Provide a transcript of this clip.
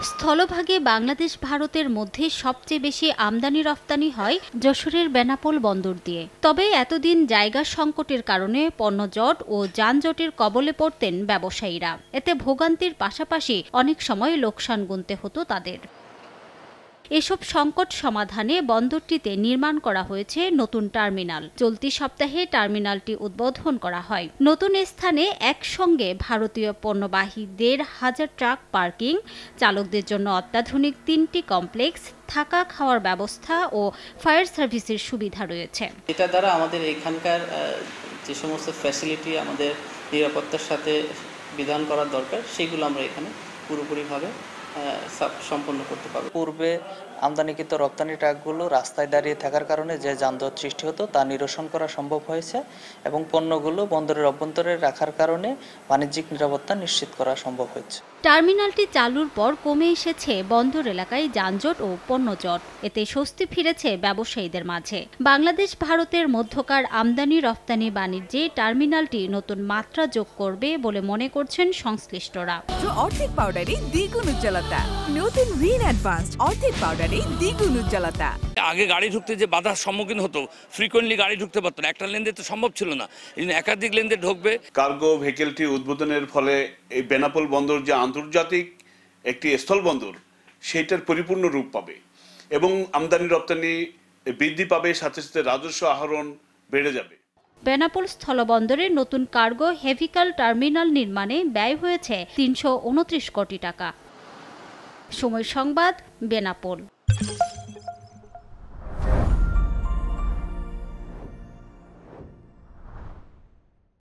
স্থলভাগে বাংলাদেশ ভারতের মধ্যে সবচেয়ে বেশি আমদানি রপ্তানি হয় যশোরের বেনাপোল বন্দর দিয়ে। তবে এতদিন জায়গা সংকটের কারণে পণ্যজট ও যানজটের কবলে পড়তেন ব্যবসায়ীরা। এতে ভোগান্তির পাশাপাশি অনেক সময় লোকসান গুনতে হতো তাদের। এসব সংকট সমাধানে বন্দরটিতে নির্মাণ করা হয়েছে নতুন টার্মিনাল। চলতি সপ্তাহে টার্মিনালটি উদ্বোধন করা হয়। নতুন স্থানে একসঙ্গে ভারতীয় পণ্যবাহী ১,৫০০ ট্রাক পার্কিং, চালকদের জন্য অত্যাধুনিক ৩টি কমপ্লেক্স, থাকা খাওয়ার ব্যবস্থা ও ফায়ার সার্ভিসের সুবিধা রয়েছে। এটা দ্বারা আমাদের এখানকার যে সমস্ত ফ্যাসিলিটি আমাদের নিরাপত্তার সাথে বিধান করার দরকার সেগুলো আমরা এখানে পুরোপুরিভাবে সম্পন্ন করতে পারব। পূর্বে আমদানিকৃত রপ্তানি ট্রাকগুলো রাস্তায় দাঁড়িয়ে থাকার কারণে যে যানজট সৃষ্টি হতো তা নিরসন করা সম্ভব হয়েছে এবং পণ্যগুলো বন্দরের অভ্যন্তরে রাখার কারণে বাণিজ্যিক নিরাপত্তা নিশ্চিত করা সম্ভব হয়েছে। টার্মিনালটি চালুর পর কমে এসেছে বন্দর এলাকায় যানজট ও পণ্যজট। এতে স্বস্তি ফিরেছে ব্যবসায়ীদের মাঝে। বাংলাদেশ ভারতের মধ্যকার আমদানি রপ্তানি বাণিজ্যে টার্মিনালটি নতুন মাত্রা যোগ করবে বলে মনে করছেন সংশ্লিষ্টরা। অর্ধেক পাউডারে দ্বিগুণ উজ্জ্বলতা, নতুন রিন অ্যাডভান্সড অর্ধেক পাউডারে দ্বিগুণ উজ্জ্বলতা। আগে গাড়ি ঢুকতে যে বাধার সম্মুখীন হতো, ফ্রিকোয়েন্টলি গাড়ি ঢুকতে পারতো না, একটা লেন দিয়ে তো সম্ভব ছিল না, এই একাধিক লেন দিয়ে ঢুকবে। কার্গো ভেহিকেলটি উদ্বোধনের ফলে এই বেনাপোল বন্দর যে আন্তর্জাতিক একটি স্থল বন্দর সেইটার পরিপূর্ণ রূপ পাবে এবং আমদানি রপ্তানি বৃদ্ধি পাবে, সাথে সাথে রাজস্ব আহরণ বেড়ে যাবে। বেনাপোল স্থলবন্দরে নতুন কার্গো হেভিকাল টার্মিনাল নির্মাণে ব্যয় হয়েছে ৩২৯ কোটি টাকা। সময় সংবাদ, বেনাপোল।